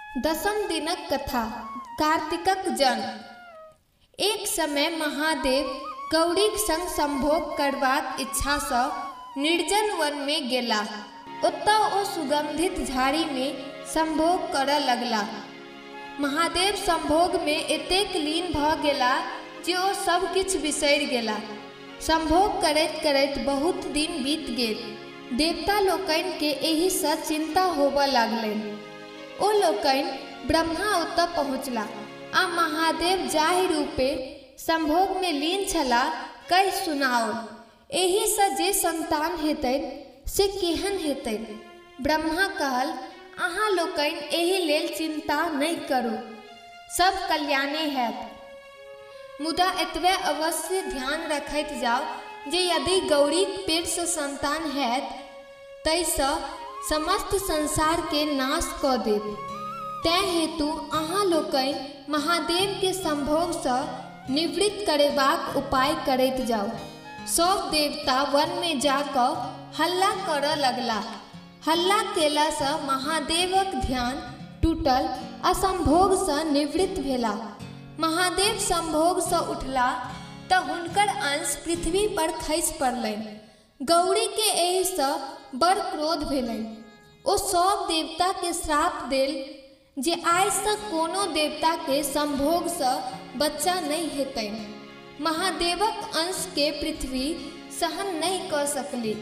दशम दिनक कथा कार्तिकक जन्म। एक समय महादेव गौरीक संग संभोग करबाक इच्छा सँ निर्जन वन में गेला। ओतऽ ओ सुगंधित झाड़ी में संभोग करऽ लगला। महादेव संभोग में एतेक लीन भऽ गेला जे ओ सब किछ बिसरि गेला। संभोग करैत करैत बहुत दिन बीत गेल। देवता लोकनि के एहि सँ चिंता होबऽ लागलनि। ओ लोकनि ब्रह्मा ओतऽ पहुँचला आ महादेव जाहि रूपे संभोग में लीन छलाह कहि सुनाओल। एहि सँ जे संतान हेतनि से केहन हेतनि। ब्रह्मा कहल, अहाँ लोकनि एहि लेल चिंता नहि करू, सब कल्याणे हैत। मुदा एतबे अवश्य ध्यान रखैत जाउ जे यदि गौरीक पेट सँ संतान हैत तैसँ समस्त संसार के नाश कऽ देब। तैं हेतु अहाँ लोकनि महादेव के संभोग सँ निवृत्त करेबाक उपाय करैत जाउ। सब देवता वन में जाकऽ हल्ला करऽ लगला। हल्ला केला सँ महादेवक ध्यान टूटल आ संभोग सँ निवृत्त भेला। महादेव संभोग सँ उठला तऽ हुनकर अंश पृथ्वी पर खसि पड़लनि। गौरी के एहि सँ बड़ क्रोध भेलनि। ओ सब देवता के श्राप देल जे आइ सँ कोनो देवता के संभोग सँ बच्चा नहीं हेतनि। महादेवक अंश के पृथ्वी सहन नहीं कऽ सकली।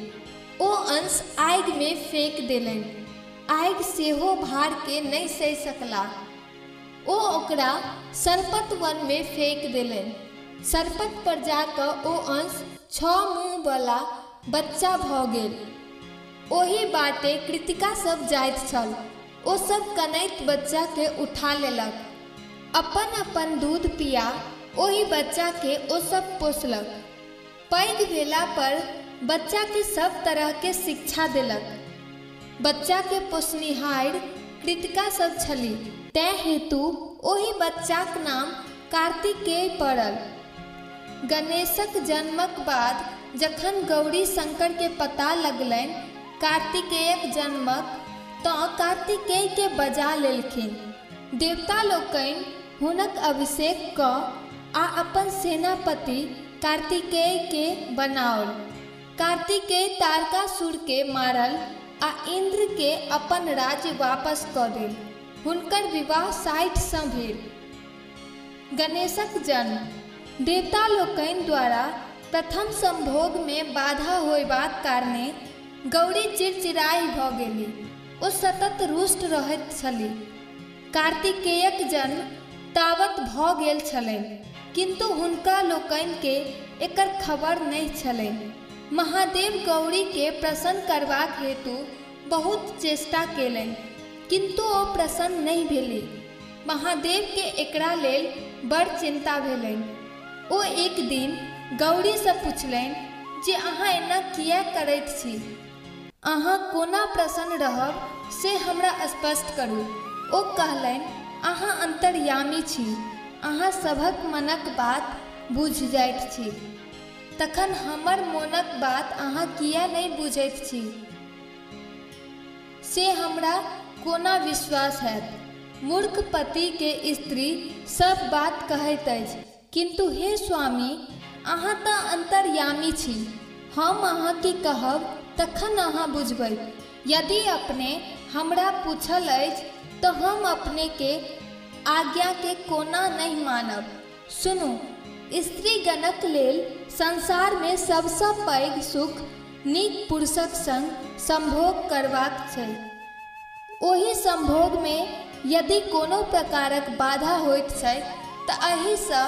ओ अंश आगि में फेंक देलनि। आगि सेहो भार के नहीं सहि सकला। ओ ओकरा सरपत वन में फेंक देलनि। सरपत पर जाकऽ ओ अंश 6 मुँह वाला बच्चा भऽ गेल। ओही बाटे कृतिका सब जाइत छल। ओ सब कनैत बच्चा के उठा लेलक। अपन अपन दूध पिया ओही बच्चा के ओ सब पोसलक। पैघ भेला पर बच्चा के सब तरह के शिक्षा देलक। बच्चा के पोसनिहार कृतिका सब छली। तैं हेतु ओही बच्चाक नाम कार्तिकेय पड़ल। गणेशक जन्मक बाद जखन गौरी शंकर के पता लगलनि कार्तिकेयक जन्मक, तऽ कार्तिकेय के बजा लेलखिन। देवता लोकनि हुनक अभिषेक कऽ आ अपन सेनापति कार्तिकेय के बनाओल। कार्तिकेय तारकासुर के मारल आ इंद्र के अपन राज्य वापस कऽ देल। हुनकर विवाह 60 सँ भेल। गणेशक जन्म। देवता लोकनि द्वारा प्रथम संभोग में बाधा होयबाक कारणे गौरी चिड़चिड़ाई भऽ गेली। ओ सतत रुष्ट रहैत छलीह। कार्तिकेयक जन्म तावत भऽ गेल छलनि, किंतु हुनका लोकनि के एकर खबर नहीं छलनि। महादेव गौरी के प्रसन्न करबाक हेतु बहुत चेष्टा केलनि, किंतु ओ प्रसन्न नहीं भेली। महादेव के एकरा लेल बड़ चिंता भेलनि। ओ एक दिन गौरी सँ पुछलनि जे अहाँ एना किया करैत छी। अहाँ कोना प्रसन्न रहब से हमरा स्पष्ट करू। ओ कहलनि, अहाँ अंतर्यामी छी, अहाँ सभक मनक बात बुझि जाइत छी। तखन हमर मोनक बात अहाँ किया नहीं बुझैत छी से हमरा कोना विश्वास हैत। मूर्ख पति के स्त्री सब बात कहैत अछि, किंतु हे स्वामी अहाँ तऽ अंतर्यामी छी। हम अहाँ की कहब तखन अहाँ बुझबै। यदि अपने हमरा पूछल अछि तऽ हम अपने के आज्ञा के कोना नहीं मानब। सुनू, स्त्री गणक लेल संसार में सबसँ पैघ सुख नीक पुरुषक संग संभोग करबाक छै। ओही संभोग में यदि कोनो प्रकारक बाधा होइत छै तऽ एहि सँ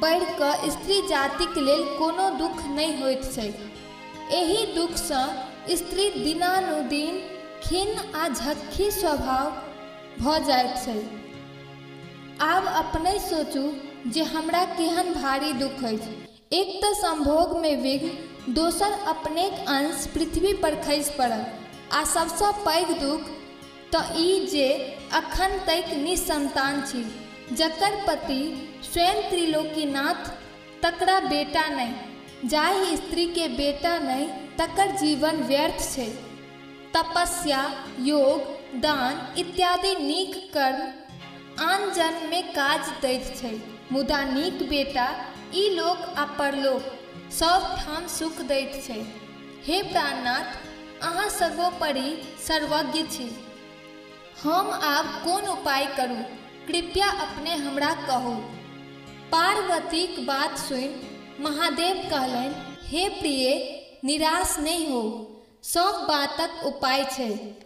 बढ़ि कऽ स्त्री जातिक लेल कोनो दुख नहीं होइत छै। एही दुख सँ स्त्री दिनानुदिन खिन्न आ झक्खी स्वभाव भऽ जाइत छै। आब अपने सोचू जे हमरा केहन भारी दुख अछि। एक तऽ संभोग में विघ्न, दोसर अपनेक अंश पृथ्वी पर खसि पड़ल, आ सबसँ पैघ दुख तऽ ई जे अखन तक निसंतान छी। जकर पति स्वयं त्रिलोकीनाथ, तकरा बेटा नहीं। जाहि स्त्री के बेटा नहीं तकर जीवन व्यर्थ छै। तपस्या, योग दान इत्यादि नीक कर्म आन जन्म में काज दैत छै। मुदा नीक बेटा ई लोक आ परलोक सब ठाम सुख दैत छै। हे प्राणनाथ, अहाँ सर्वोपरि सर्वज्ञ छी। हम आब कोन उपाय करूं, कृपया अपने हमरा कहू। पार्वतीक बात सुनि महादेव कहलनि, हे प्रिय, निराश नहीं हो, सब बातक उपाय छै।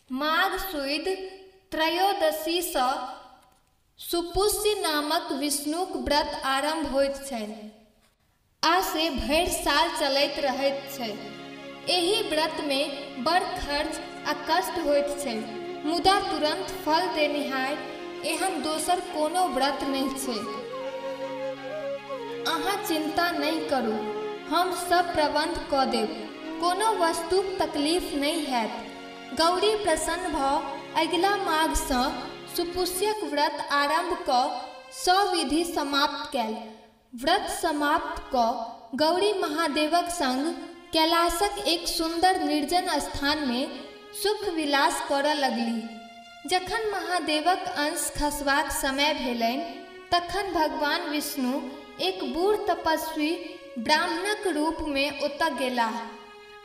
माघ सुद त्रयोदशी सँ सुपुष्य नामक विष्णुक व्रत आरंभ होइत छनि आ से भरि साल चलैत रहैत छै। एहि व्रत में बड़ खर्च आ कष्ट होइत छै, मुदा तुरंत फल देनिहार एहन दोसर कोनो व्रत नहीं छै। अहाँ चिंता नहीं करू, हम सब प्रबंध कऽ देब, कोनो वस्तुक तकलीफ नहीं हैत। गौरी प्रसन्न भऽ अगिला माघ सँ सुपुष्यक व्रत आरंभ कऽ सविधि समाप्त कएल। व्रत समाप्त कऽ गौरी महादेवक संग कैलाशक एक सुंदर निर्जन स्थान में सुख विलास करऽ लगली। जखन महादेवक अंश खसबाक समय भेलनि तखन भगवान विष्णु एक बूढ़ तपस्वी ब्राह्मणक रूप में ओतऽ गेलाह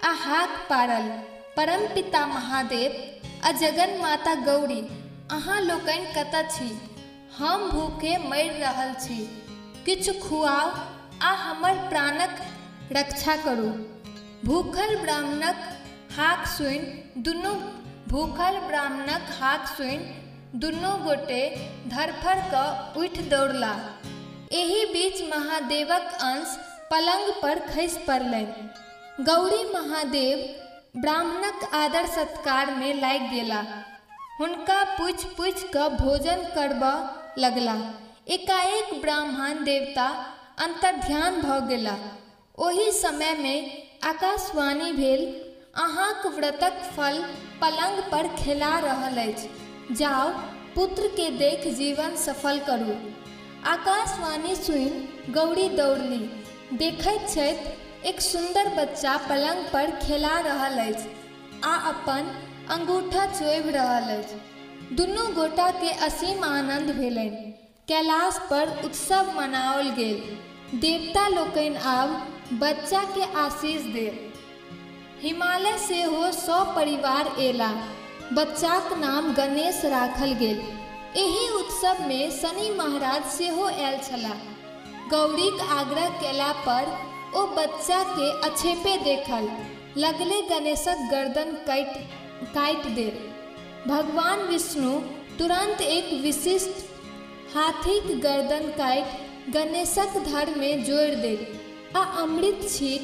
आ हाक पारल, परमपिता महादेव आ जगन माता गौरी, अहाँ लोकनि कतऽ छी? हम भूखे मरि रहल छी, किछु खुआउ आ हमर प्राणक रक्षा करू। भूखल ब्राह्मणक हाक सुनि दुनू गोटे धरफर कऽ उठि दौड़लाह। एहि बीच महादेवक अंश पलंग पर खसि पड़लनि। गौरी महादेव ब्राह्मणक आदर सत्कार में लागि गेलाह, हुनका पूछि पूछि कऽ भोजन करबऽ लगलाह। एकाएक ब्राह्मण देवता अंतर्ध्यान भऽ गेलाह। ओहि समय में आकाशवाणी भेल, अहाँक व्रतक फल पलंग पर खेला रहल अछि, जाउ पुत्र के देख जीवन सफल करू। आकाशवाणी सुनि गौरी दौड़ली, देखैत छथि एक सुंदर बच्चा पलंग पर खेला रहल अछि आ अपन अंगूठा चोबि रहल अछि। दुनू गोटा के असीम आनंद भेलनि। कैलाश पर उत्सव मनाओल गेल। देवता लोकनि आब बच्चा के आशीष देल। हिमालय से हो सपरिवार एला। बच्चाक नाम गणेश राखल गेल। एहि उत्सव में शनि महाराज सेहो आयल छलाह। गौरीक आग्रह केला पर ओ बच्चा के अछेपे देखल लगले, गणेशक गर्दन काटि देल। भगवान विष्णु तुरंत एक विशिष्ट हाथीक गर्दन काटि गणेशक धड़ में जोड़ि देल आ अमृत छीट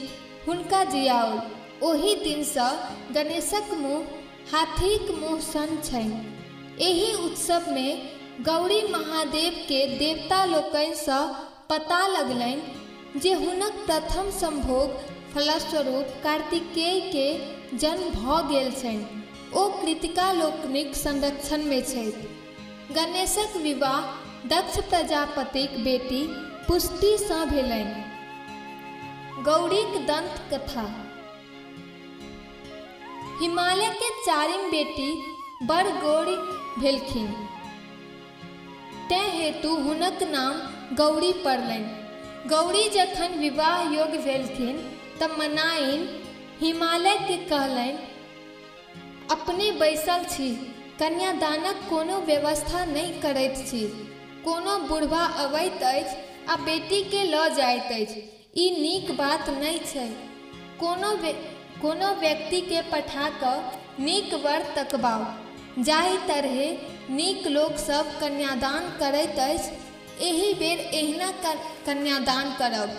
हुनका जियाओल। ओहि दिन सँ गणेशक मुँह हाथीक मुँह सन छनि। एहि उत्सव में गौरी महादेव के देवता लोकनि सँ पता लगलनि जे हुनक प्रथम संभोग फलस्वरूप कार्तिकेय के जन्म भऽ गेल छनि। ओ कृतिका लोकनिक संरक्षण में छथि। गणेशक विवाह दक्ष प्रजापतिक बेटी पुष्टि सँ भेलनि। गौरीक दंत कथा। हिमालय के चारिम बेटी बड़ गौरी भेलखिन, तें हेतु हुनक नाम गौरी पड़लनि। गौरी जखन विवाह योग्य भेलखिन तब मनाइन हिमालय के कहलनि, अपने बैसल छी, कन्यादानक कोनो व्यवस्था नहीं करैत छी। कोनो बुढ़बा अबैत अछि आ बेटी के लऽ जाइत अछि, ई नीक बात नहीं छै। कोनो व्यक्ति के पठा कऽ नीक वर तकबाउ, जाहि तरहे नीक लोक सब कन्यादान करैत अछि, एहि बेर एहिना कन्यादान करब।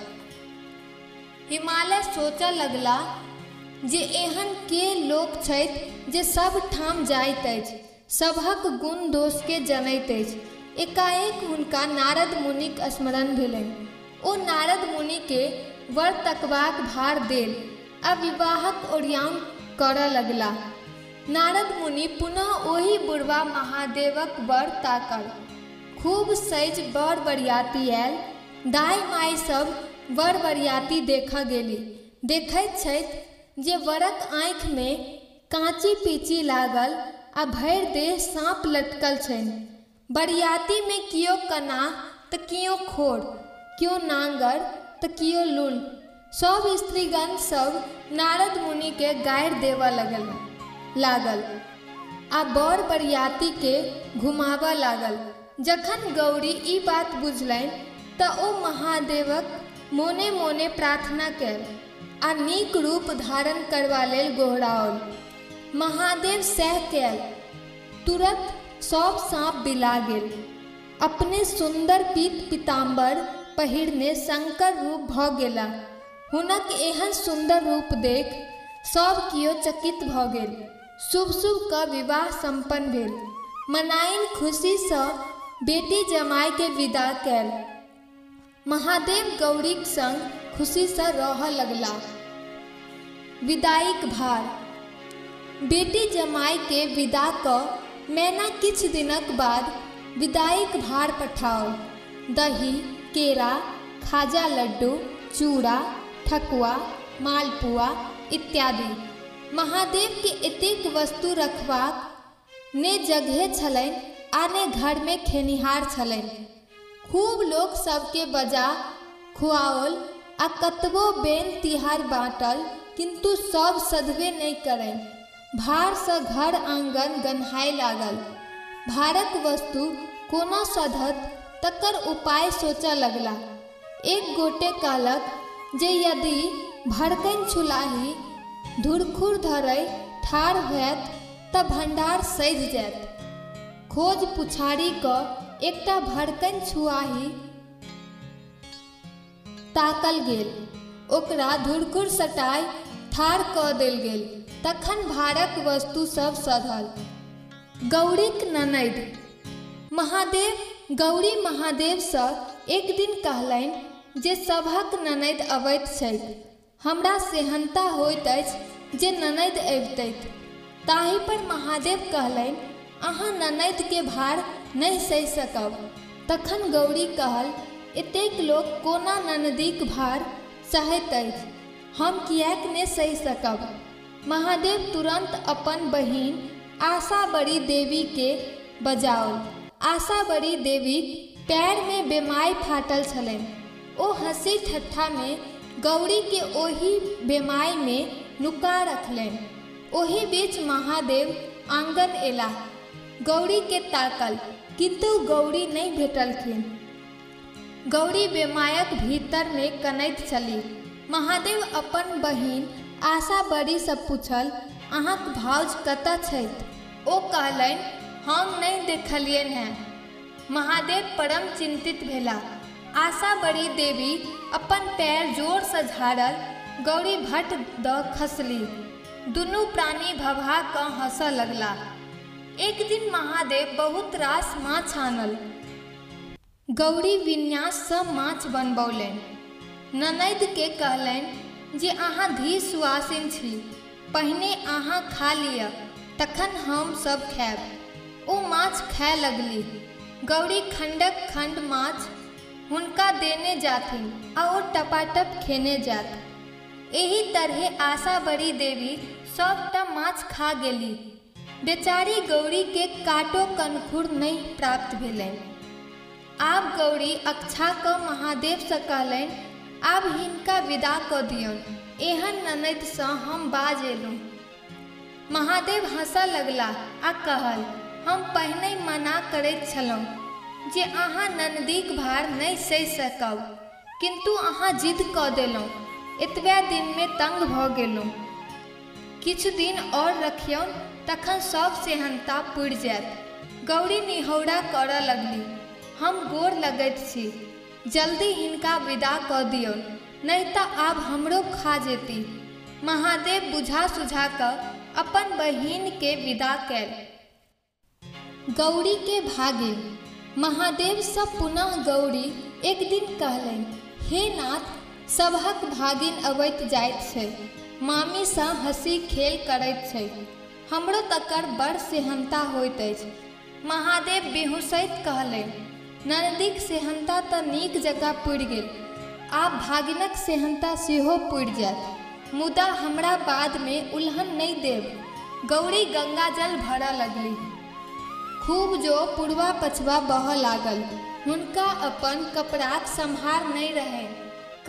हिमालय सोचऽ लगला जे एहन के लोक छथि जे सब ठाम जाइत अछि, सभक गुण दोष के जनैत अछि। एकाएक हुनका नारद मुनिक स्मरण भेलनि। ओ नारद मुनि के वर तकबाक भार देल आ विवाहक ओरियान करऽ लगला। नारद मुनि पुनः ओहि बुढ़वा महादेवक वर ताकल। खूब सजि बर बरियाती आयल। दाई माई सब वर बरियाती देखऽ गेली। देखैत छथि जे वरक आँखि में काँची पीची लागल आ भरि देह साँप लटकल छनि। बरियाती में कियो कनाह तऽ कियो खोर, कियो नांगर तऽ कियो लूल। सब स्त्रीगण सब नारद मुनि के गारि देवा लागल आ बर बरियाती के घुमावा लागल। जखन गौरी ई बात बुझलनि तऽ ओ महादेवक मोने मोने प्रार्थना कैल आ नीक रूप धारण करबा लेल गोहराओल। महादेव सह कैल, तुरत सब साँप बिला गेल। अपने सुंदर पीत पीताम्बर पहिरने शंकर रूप भऽ गेला। हुनक एहन सुंदर रूप देख सब कियो चकित भऽ गेल। शुभ शुभ का विवाह संपन्न भेल। मनाइन खुशी सँ बेटी जमाई के विदा कैल। महादेव गौरीक संग खुशी सँ रहऽ लगला। विदाईक भार। बेटी जमाई के विदा कऽ मैना किछ दिनक बाद विदाईक भार पठाओल। दही, केरा, खाजा लड्डू, चूड़ा, ठकुआ, मालपुआ इत्यादि। महादेव के एतेक वस्तु रखबाक ने जगह छलनि आ ने घर में खेनिहार छलनि। खूब लोक सबके बजा खुआओल आ कतबो बेन तिहार बाँटल, किंतु सब सधबे नहीं करनि। भार सँ घर आंगन गन्हाय लागल। भारक वस्तु कोना सधत तकर उपाय सोचऽ लगला। एक गोटे कहलक जे यदि भड़कनि छुलाही धुरखुर धरय ठाढ़ होयत तऽ भंडार सधि जायत। खोज पुछारी कऽ एकटा भड़कनि छुआही ताकल गेल, ओकरा धुरखुर सटाय ठाढ़ कऽ देल गेल। तखन भारक वस्तु सब सधल। गौरीक ननैद। महादेव गौरी महादेव सँ एक दिन कहलनि जे सभक ननैद अबैत छैक। हमरा सेहनता होइत अछि जे ननैद अबितैथ। ताहि पर महादेव कहलनि, अहाँ ननैद के भार नहीं सहि सकब। तखन गौरी कहल, एतेक लोक कोना ननदीक भार सहैत अछि, हम किएक ने सहि सकब। महादेव तुरंत अपन बहिन आशाबड़ी देवी के बजाओल। आशाबड़ी देवी पैर में बेमाई फाटल छलनि। ओ हंसी ठट्ठा में गौरी के ओही बेमाई में नुका रखलनि। ओही बीच महादेव आंगन एला। गौरी के ताकल, किंतु गौरी नहीं भेटलखिन। गौरी बेमायक भीतर में कनैत छली। महादेव अपन बहिन आशाबड़ी सँ पूछल, अहाँक भाउज कतऽ छथि? ओ कहलनि, हम नहीं देखलियनि हैं। महादेव परम चिंतित भेला। आशाबड़ी देवी अपन पैर जोर सँ झाड़ल। गौरी भट दऽ खसली। दुनू प्राणी भभा कऽ हंसऽ लगला। एक दिन महादेव बहुत रास माछ आनल। गौरी विन्यास सँ माछ बनबौलनि। ननैद के कहलनि जे अहाँ धी सुआसिन छी, पहिने अहाँ खा लिअ, तखन हम सब खायब। ओ माछ खाय लगली। गौरी खंडक खंड माछ हुनका देने जाथिन आ ओ टपाटप खेने जात। एही तरहे आशाबड़ी देवी सबटा माछ खा गेली। बेचारी गौरी के काटो कनखुर नहीं प्राप्त भेलनि। आब गौरी अक्षा कऽ महादेव सँ कहलनि, आब हिनका विदा कऽ दियौन, एहन ननैद सँ हम बाज एलहुँ। महादेव हंसऽ लगला आ कहल, हम पहिने मना करैत छलहुँ जे अहाँ ननदीक भार नहीं सहि सकब, किंतु अहाँ जिद कऽ देलहुँ। एतबे दिन में तंग भऽ गेलहुँ। किछु दिन और रखियौन, तखन सब सेहनता पुरि जायत। गौरी निहौरा करऽ लगली, हम गोर लगैत छी, जल्दी हिनका विदा कऽ दियौन, नहीं तऽ आब हमरो खा जेती। महादेव बुझा सुझा कऽ अपन बहिन के विदा कैल। गौरी के भागिन। महादेव सँ पुनः गौरी एक दिन कहलनि, हे नाथ, सभक भागिन अबैत जाइत छै, मामी सँ हंसी खेल करैत छै, हमरो तकर बड़ सेहनता होइत अछि। महादेव बेहुसैत कहलनि, ननदीक सेहनता तऽ नीक जकाँ पुरि गेल, आब भागिनक सेहनता सेहो पुरि जायत, मुदा हमरा बाद में उल्हन नहीं देब। गौरी गंगा जल भरऽ लगली। खूब जो पूर्वा पछवा बहऽ लागल। हुनका अपन कपड़ाक सम्हार नहीं रहे।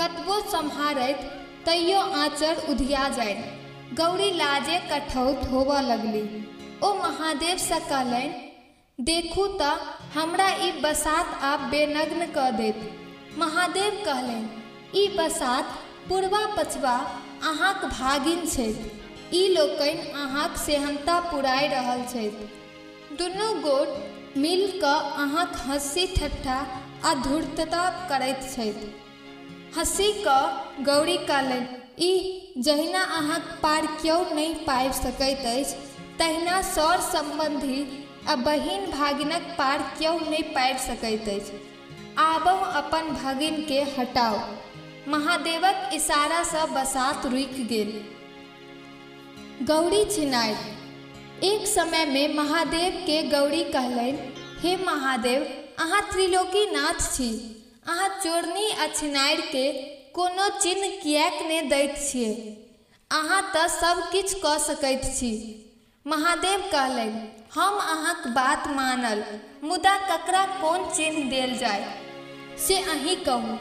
कतबो सम्हारैत तैयो आँचर उधिया जाय। गौरी लाजे कठौत होबऽ लगली। ओ महादेव से कहलनि, देखू तऽ हमरा ई बसात आब बेनग्न कऽ देत। महादेव कहलनि, ई बसात पूर्वा पछवा अहाँक भागिन छथि। ई लोकनि अहाँक सेहनता पुराइ रहल छथि। दुनू गोट मिल कऽ अहाँक हँसी ठट्ठा आ धूर्तता करैत छथि। हँसी कऽ गौरी कहलनि, ई जहिना अहाँक पार केओ नहि पाबि सकैत अछि, तहिना सर सम्बन्धी आ बहिन भागिनक पार केओ नहि पाबि सकैत अछि। आबहु अपन भगिन के हटाओ। महादेवक इशारा सँ बसात रुकि गेल। गौरी छिनारि। एक समय में महादेव के गौरी कहलनि, हे महादेव, अहाँ त्रिलोकीनाथ छी। अहाँ चोरनी आ छिनारि के कोनो चिन्ह किएक नहि दैत छियै? अहाँ तऽ सब किछु कऽ सकैत छी। महादेव कहलनि, हम अहाँक बात मानल, मुदा ककरा कोन चिन्ह देल जाय से अहीं कहू।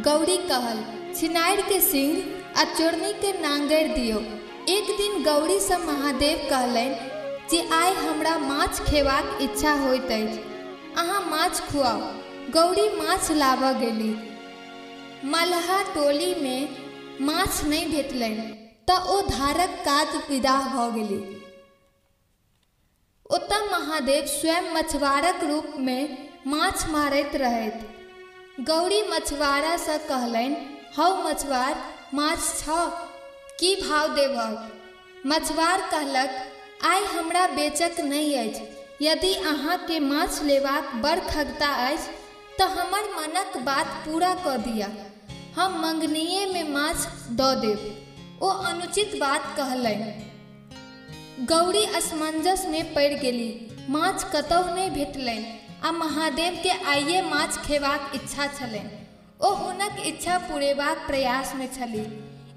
गौरी कहल, छिनारि के सिंह आ चोरनी के नांगरि दियौ। एक दिन गौरी से महादेव कहलनि जे आइ हमरा माछ खेबाक इच्छा होइत अछि, अहाँ माछ खुआउ। गौरी माछ लाबऽ गेली। मल्लाह टोली में माछ नहीं भेटलनि तऽ ओ धारक काज विदा भऽ गेली। ओतऽ महादेव स्वयं मछुआरक रूप में माछ मारैत रहैत। गौरी मछुआरा से कहलनि, हौ मछुआर, माछ छ, की भाव देबहक? मछुआर कहलक, आइ हमरा बेचक नहीं अछि। यदि अहाँ के माछ लेबाक बड़ खगता अछि तऽ हमर मनक बात पूरा कऽ दिअ, हम मंगनीये में माछ दऽ देब। ओ अनुचित बात कहलनि। गौरी असमंजस में पड़ि गेली। माछ कतहु नहीं भेटलनि आ महादेव के आइये माछ खेबाक इच्छा छलनि। ओ हुनक इच्छा पुरेबाक प्रयास में छलीह।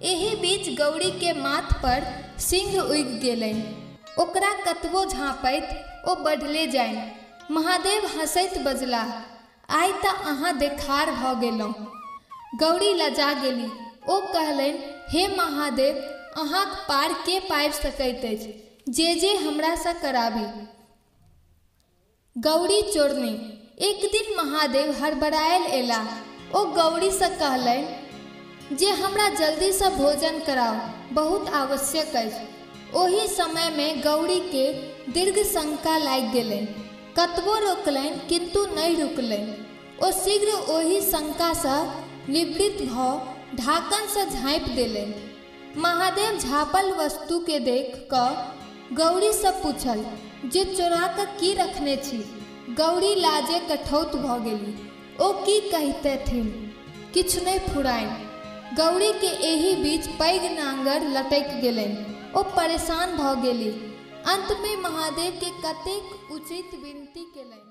एहि बीच गौरी के माथ पर सिंह उगि गेलनि। ओकरा कतबो झाँपैत ओ बढ़ले जानि। महादेव हँसैत बजलाह, आइ तऽ अहाँ देखार भऽ गेलहुँ। गौरी लजा गेली। ओ कहलनि, हे महादेव, अहाँक पार के पाबि सकैत अछि? जे हमरा सँ कराबी। गौरी चोरनी। एक दिन महादेव हड़बड़ायल एला। ओ गौरी से कहलनि जे हमरा जल्दी से भोजन कराओ, बहुत आवश्यक अछि। ओही समय में गौरी के दीर्घ शंका लागि गेलनि। कतबो रोकलनि किंतु नहीं रुकलनि। ओ शीघ्र ओही शंका से निवृत्त भऽ ढाकन से झाँपि देलनि। महादेव झाँपल वस्तु के देख कऽ गौरी से पूछल जे चोरा कऽ की रखने छी? गौरी लाजे कठौत भऽ गेली। ओ की कहितथिन, किछु नहि फुरानि। गौरी के एही बीच पैघ नांगर लटकि गेलनि। ओ परेशान भऽ गेली। अंत में महादेव के कतेक उचित विनती केलनि।